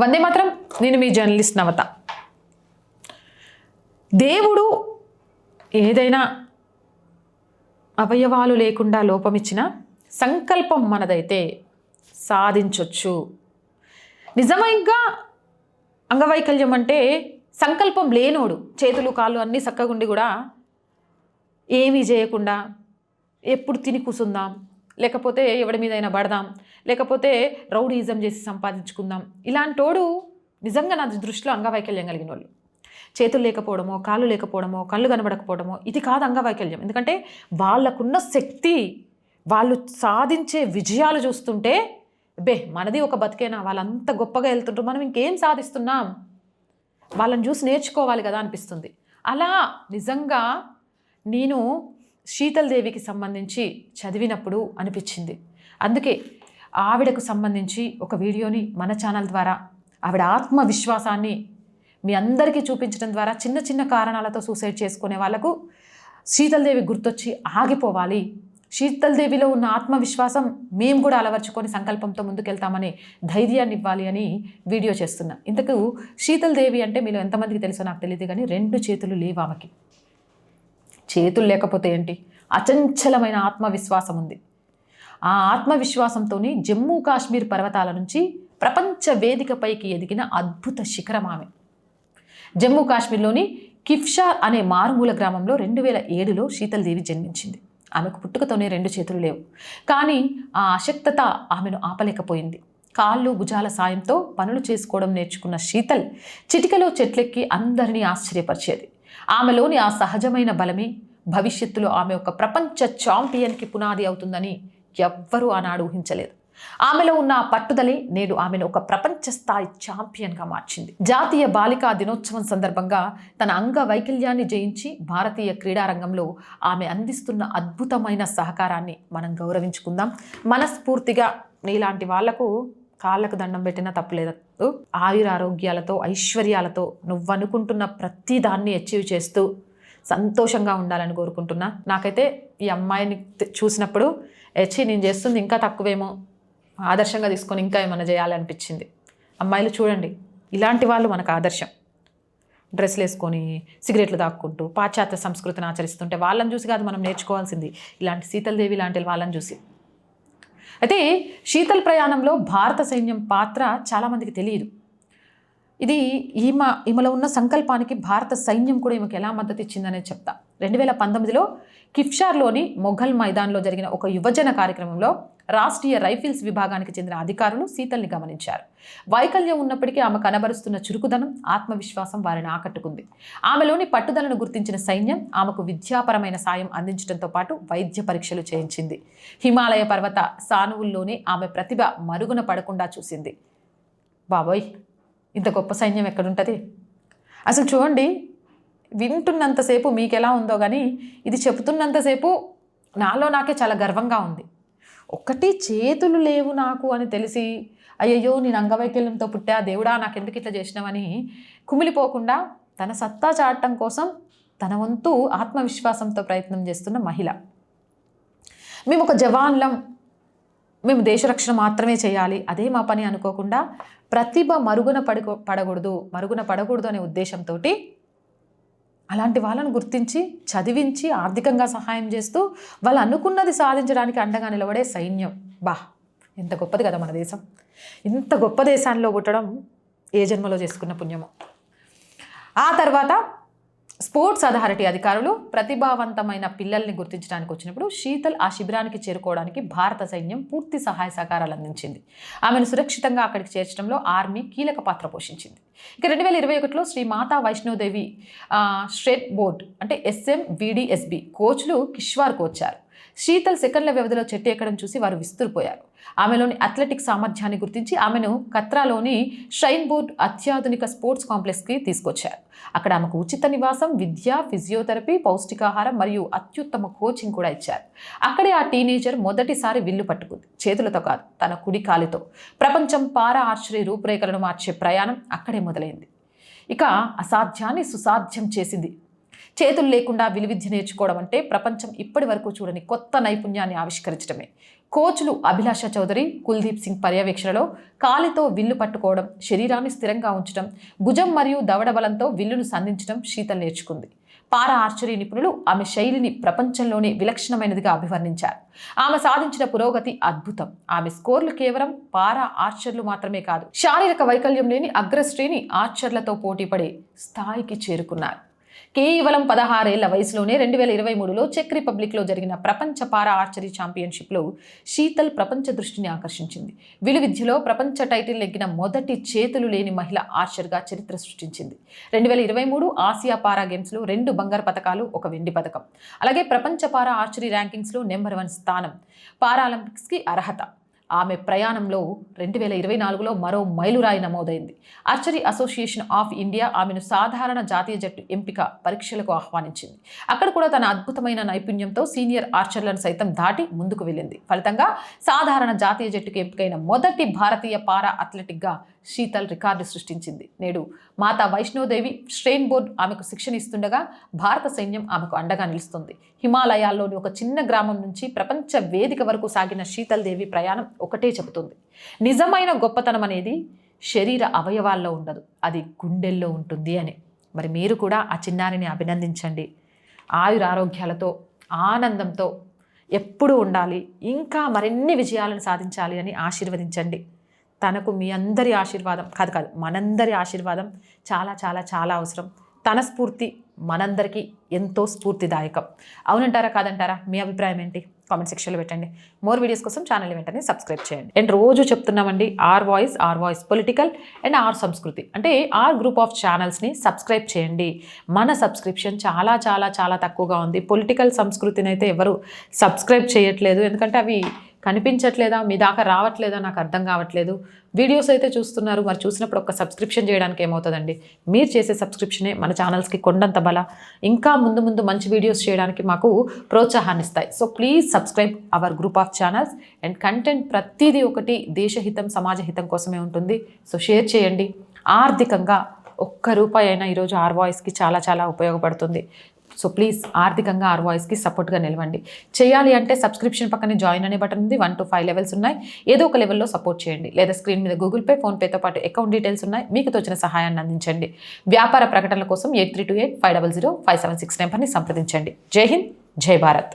వందే మాత్రం. నేను మీ జర్నలిస్ట్ నవత. దేవుడు ఏదైనా అవయవాలు లేకుండా లోపమిచ్చిన సంకల్పం మనదైతే సాధించవచ్చు. నిజంగా అంగవైకల్యం అంటే సంకల్పం లేనోడు, చేతులు కాళ్ళు అన్నీ చక్కగుండి కూడా ఏమీ చేయకుండా ఎప్పుడు తిని కూసుందాం, లేకపోతే ఎవడి మీదైనా పడదాం, లేకపోతే రౌడీజం చేసి సంపాదించుకుందాం, ఇలాంటోడు నిజంగా నా దృష్టిలో అంగవైకల్యం కలిగిన వాళ్ళు. చేతులు లేకపోవడమో, కాళ్ళు లేకపోవడమో, కళ్ళు కనబడకపోవడమో ఇది కాదు అంగవైకల్యం. ఎందుకంటే వాళ్ళకున్న శక్తి, వాళ్ళు సాధించే విజయాలు చూస్తుంటే మనది ఒక బతికేనా, వాళ్ళంత గొప్పగా వెళ్తుంటారు, మనం ఇంకేం సాధిస్తున్నాం, వాళ్ళని చూసి నేర్చుకోవాలి కదా అనిపిస్తుంది. అలా నిజంగా నేను శీతల్ దేవికి సంబంధించి చదివినప్పుడు అనిపించింది. అందుకే ఆవిడకు సంబంధించి ఒక వీడియోని మన ఛానల్ ద్వారా ఆవిడ ఆత్మవిశ్వాసాన్ని మీ అందరికీ చూపించడం ద్వారా చిన్న చిన్న కారణాలతో సూసైడ్ చేసుకునే వాళ్ళకు శీతల్ దేవి గుర్తొచ్చి ఆగిపోవాలి, శీతల్ దేవిలో ఉన్న ఆత్మవిశ్వాసం మేము కూడా అలవర్చుకొని సంకల్పంతో ముందుకెళ్తామని ధైర్యాన్ని ఇవ్వాలి అని వీడియో చేస్తున్నా. ఇంతకు శీతల్ దేవి అంటే మీలో ఎంతమందికి తెలుసో నాకు తెలియదు, కానీ 2 చేతులు లేవు ఆమెకి. చేతులు లేకపోతే ఏంటి, అచంచలమైన ఆత్మవిశ్వాసం ఉంది. ఆ ఆత్మవిశ్వాసంతో జమ్మూ కాశ్మీర్ పర్వతాల నుంచి ప్రపంచ వేదికపైకి ఎదిగిన అద్భుత శిఖరం ఆమె. జమ్మూ కాశ్మీర్లోని కిఫ్షార్ అనే మారుమూల గ్రామంలో 2007లో శీతల్ దేవి జన్మించింది. ఆమెకు పుట్టుకతోనే 2 చేతులు లేవు, కానీ ఆ అశక్తత ఆమెను ఆపలేకపోయింది. కాళ్ళు భుజాల సాయంతో పనులు చేసుకోవడం నేర్చుకున్న శీతల్ చిటికలో చెట్లెక్కి అందరినీ ఆశ్చర్యపరిచేది. ఆమెలోని ఆ సహజమైన బలమే భవిష్యత్తులో ఆమె ఒక ప్రపంచ ఛాంపియన్కి పునాది అవుతుందని ఎవ్వరూ ఆనాడు ఊహించలేదు. ఆమెలో ఉన్న ఆ పట్టుదలే నేడు ఆమెను ఒక ప్రపంచ స్థాయి ఛాంపియన్గా మార్చింది. జాతీయ బాలికా దినోత్సవం సందర్భంగా తన అంగవైకల్యాన్ని జయించి భారతీయ క్రీడారంగంలో ఆమె అందిస్తున్న అద్భుతమైన సహకారాన్ని మనం గౌరవించుకుందాం. మనస్ఫూర్తిగా నీలాంటి వాళ్లకు కాళ్ళకు దండం పెట్టినా తప్పులేదు. ఆయురారోగ్యాలతో ఐశ్వర్యాలతో నువ్వనుకుంటున్న ప్రతి దాన్ని అచీవ్ చేస్తూ సంతోషంగా ఉండాలని కోరుకుంటున్నా. నాకైతే ఈ అమ్మాయిని చూసినప్పుడు నేను చేస్తుంది ఇంకా తక్కువేమో, ఆదర్శంగా తీసుకొని ఇంకా ఏమైనా చేయాలనిపించింది. అమ్మాయిలు చూడండి, ఇలాంటి వాళ్ళు మనకు ఆదర్శం. డ్రెస్లు వేసుకొని సిగరెట్లు దాక్కుంటూ పాశ్చాత్య సంస్కృతిని ఆచరిస్తుంటే వాళ్ళని చూసి కాదు మనం నేర్చుకోవాల్సింది, ఇలాంటి శీతల్ దేవి లాంటి వాళ్ళని చూసి. అయితే శీతల్ ప్రయాణంలో భారత సైన్యం పాత్ర చాలామందికి తెలియదు. ఇది ఈమెలో ఉన్న సంకల్పానికి భారత సైన్యం కూడా ఈమెకు ఎలా మద్దతు ఇచ్చిందనేది చెప్తా. 2019లో కిఫ్షార్లోని మొఘల్ మైదాన్లో జరిగిన ఒక యువజన కార్యక్రమంలో రాష్ట్రీయ రైఫిల్స్ విభాగానికి చెందిన అధికారులు శీతల్ని గమనించారు. వైకల్యం ఉన్నప్పటికీ ఆమె కనబరుస్తున్న చురుకుదనం, ఆత్మవిశ్వాసం వారిని ఆకట్టుకుంది. ఆమెలోని పట్టుదలను గుర్తించిన సైన్యం ఆమెకు విద్యాపరమైన సాయం అందించడంతో పాటు వైద్య పరీక్షలు చేయించింది. హిమాలయ పర్వత సానువుల్లోనే ఆమె ప్రతిభ మరుగున పడకుండా చూసింది. బాబోయ్, ఇంత గొప్ప సైన్యం ఎక్కడుంటుంది అసలు? చూడండి, వింటున్నంతసేపు మీకు ఎలా ఉందో కానీ ఇది చెబుతున్నంతసేపు నాలో నాకే చాలా గర్వంగా ఉంది. ఒక్కటి చేతులు లేవు నాకు అని తెలిసి అయ్యయ్యో నేను అంగవైకల్యంతో పుట్టా, దేవుడా నాకెందుకు ఇట్లా చేసినామని కుమిలిపోకుండా తన సత్తా చాటడం కోసం తన వంతు ఆత్మవిశ్వాసంతో ప్రయత్నం చేస్తున్న మహిళ. మేము ఒక జవాన్లం, మేము దేశరక్షణ మాత్రమే చేయాలి, అదే మా పని అనుకోకుండా ప్రతిభ మరుగున పడకూడదు అనే ఉద్దేశంతో అలాంటి వాళ్ళను గుర్తించి చదివించి ఆర్థికంగా సహాయం చేస్తూ వాళ్ళు అనుకున్నది సాధించడానికి అండగా నిలబడే సైన్యం. ఎంత గొప్పది కదా మన దేశం. ఇంత గొప్ప దేశాల్లో పుట్టడం ఏ జన్మలో చేసుకున్న పుణ్యమో. ఆ తర్వాత స్పోర్ట్స్ అథారిటీ అధికారులు ప్రతిభావంతమైన పిల్లల్ని గుర్తించడానికి వచ్చినప్పుడు శీతల్ ఆ శిబిరానికి చేరుకోవడానికి భారత సైన్యం పూర్తి సహాయ సహకారాలు అందించింది. ఆమెను సురక్షితంగా అక్కడికి చేర్చడంలో ఆర్మీ కీలక పాత్ర పోషించింది. ఇక 2021లో శ్రీ మాతా వైష్ణోదేవి స్టేట్ బోర్డ్ అంటే SMVDSB కోచ్లు కిష్వార్కు వచ్చారు. శీతల్ సెకండ్ల వ్యవధిలో చెట్టు ఎక్కడం చూసి వారు విస్తుపోయారు. ఆమెలోని అథ్లెటిక్ సామర్థ్యాన్ని గుర్తించి ఆమెను కత్రాలోని షైన్ బోర్డ్ అత్యాధునిక స్పోర్ట్స్ కాంప్లెక్స్కి తీసుకొచ్చారు. అక్కడ ఆమెకు ఉచిత నివాసం, విద్య, ఫిజియోథెరపీ, పౌష్టికాహారం మరియు అత్యుత్తమ కోచింగ్ కూడా ఇచ్చారు. అక్కడే ఆ టీనేజర్ మొదటిసారి విల్లు పట్టుకుంది. చేతులతో కాదు, తన కుడి కాలితో. ప్రపంచం పారా ఆర్చరీ రూపురేఖలను మార్చే ప్రయాణం అక్కడే మొదలైంది. ఇక అసాధ్యాన్ని సుసాధ్యం చేసింది. చేతులు లేకుండా విలువిద్య నేర్చుకోవడం అంటే ప్రపంచం ఇప్పటి వరకు చూడని కొత్త నైపుణ్యాన్ని ఆవిష్కరించడమే. కోచ్లు అభిలాష చౌదరి, కుల్దీప్ సింగ్ పర్యవేక్షణలో కాలితో విల్లు పట్టుకోవడం, శరీరాన్ని స్థిరంగా ఉంచడం, భుజం మరియు దవడ బలంతో విల్లును సంధించడం శీతల్ నేర్చుకుంది. పారా ఆర్చరీ నిపుణులు ఆమె శైలిని ప్రపంచంలోనే విలక్షణమైనదిగా అభివర్ణించారు. ఆమె సాధించిన పురోగతి అద్భుతం. ఆమె స్కోర్లు కేవలం పారా ఆర్చర్లు మాత్రమే కాదు, శారీరక వైకల్యం లేని అగ్రశ్రేణి ఆర్చర్లతో పోటీపడే స్థాయికి చేరుకున్నారు. కేవలం 16 ఏళ్ల వయసులోనే 2023లో చెక్ రిపబ్లిక్లో జరిగిన ప్రపంచ పారా ఆర్చరీ ఛాంపియన్షిప్లో శీతల్ ప్రపంచ దృష్టిని ఆకర్షించింది. విలువిద్యలో ప్రపంచ టైటిల్ నెగ్గిన మొదటి చేతులు లేని మహిళ ఆర్చర్గా చరిత్ర సృష్టించింది. 2023 ఆసియా పారా గేమ్స్లో 2 బంగారు పతకాలు, 1 వెండి పతకం. అలాగే ప్రపంచ పారా ఆర్చరీ ర్యాంకింగ్స్లో నెంబర్ 1 స్థానం. పారాలింపిక్స్కి అర్హత. ఆమె ప్రయాణంలో 2024లో మరో మైలురాయి నమోదైంది. ఆర్చరీ అసోసియేషన్ ఆఫ్ ఇండియా ఆమెను సాధారణ జాతీయ జట్టు ఎంపిక పరీక్షలకు ఆహ్వానించింది. అక్కడ కూడా తన అద్భుతమైన నైపుణ్యంతో సీనియర్ ఆర్చర్లను సైతం దాటి ముందుకు వెళ్ళింది. ఫలితంగా సాధారణ జాతీయ జట్టుకు ఎంపికైన మొదటి భారతీయ పారా అథ్లెటిక్గా శీతల్ రికార్డు సృష్టించింది. నేడు మాతా వైష్ణోదేవి శ్రేన్ బోర్డ్ ఆమెకు శిక్షణ ఇస్తుండగా భారత సైన్యం ఆమెకు అండగా నిలుస్తుంది. హిమాలయాల్లోని ఒక చిన్న గ్రామం నుంచి ప్రపంచ వేదిక వరకు సాగిన శీతల్ దేవి ప్రయాణం ఒకటే చెబుతుంది: నిజమైన గొప్పతనం అనేది శరీర అవయవాల్లో ఉండదు, అది గుండెల్లో ఉంటుంది అని. మరి మీరు కూడా ఆ చిన్నారిని అభినందించండి. ఆయురారోగ్యాలతో, ఆనందంతో ఎప్పుడూ ఉండాలి, ఇంకా మరిన్ని విజయాలను సాధించాలి అని ఆశీర్వదించండి. తనకు మీ అందరి ఆశీర్వాదం కాదు మనందరి ఆశీర్వాదం చాలా చాలా చాలా అవసరం. తన స్ఫూర్తి మనందరికీ ఎంతో స్ఫూర్తిదాయకం. అవునంటారా కాదంటారా? మీ అభిప్రాయం ఏంటి? కామెంట్ సెక్షన్లో పెట్టండి. మోర్ వీడియోస్ కోసం ఛానల్ వెంటనే సబ్స్క్రైబ్ చేయండి. అండ్ రోజు చెప్తున్నామండి, R voice political and R Sanskriti అంటే ఆర్ గ్రూప్ ఆఫ్ ఛానల్స్ని సబ్స్క్రైబ్ చేయండి. మన సబ్స్క్రిప్షన్ చాలా చాలా చాలా తక్కువగా ఉంది. పొలిటికల్ సంస్కృతిని అయితే ఎవరు సబ్స్క్రైబ్ చేయట్లేదు, ఎందుకంటే అవి కనిపించట్లేదా, మీ దాకా రావట్లేదా నాకు అర్థం కావట్లేదు. వీడియోస్ అయితే చూస్తున్నారు, మరి చూసినప్పుడు ఒక సబ్స్క్రిప్షన్ చేయడానికి ఏమవుతుందండి? మీరు చేసే సబ్స్క్రిప్షనే మన ఛానల్స్కి కొండంత బల. ఇంకా ముందు మంచి వీడియోస్ చేయడానికి మాకు ప్రోత్సాహాన్ని ఇస్తాయి. So please subscribe our group of channels. And content ప్రతిదీ ఒకటి దేశహితం, సమాజ హితం కోసమే ఉంటుంది. సో షేర్ చేయండి. ఆర్థికంగా ₹1 అయినా ఈరోజు ఆర్ వాయిస్కి చాలా చాలా ఉపయోగపడుతుంది. సో ప్లీజ్ ఆర్థికంగా ఆర్ వాయిస్కి సపోర్ట్గా నిలవండి. చేయాలి అంటే సబ్స్క్రిప్షన్ పక్కనే జాయిన్ అనే బటన్ ఉంది. 1 to 5 లెవెల్స్ ఉన్నాయి. ఏదో ఒక లెవెల్లో సపోర్ట్ చేయండి. లేదా స్క్రీన్ మీద గూగుల్ పే, ఫోన్పేతో పాటు అకౌంట్ డీటెయిల్స్ ఉన్నాయి. మీకు తోచిన సహాయాన్ని అందించండి. వ్యాపార ప్రకటనల కోసం 8328500576 నెంబర్ని సంప్రదించండి. జై హింద్, జై భారత్.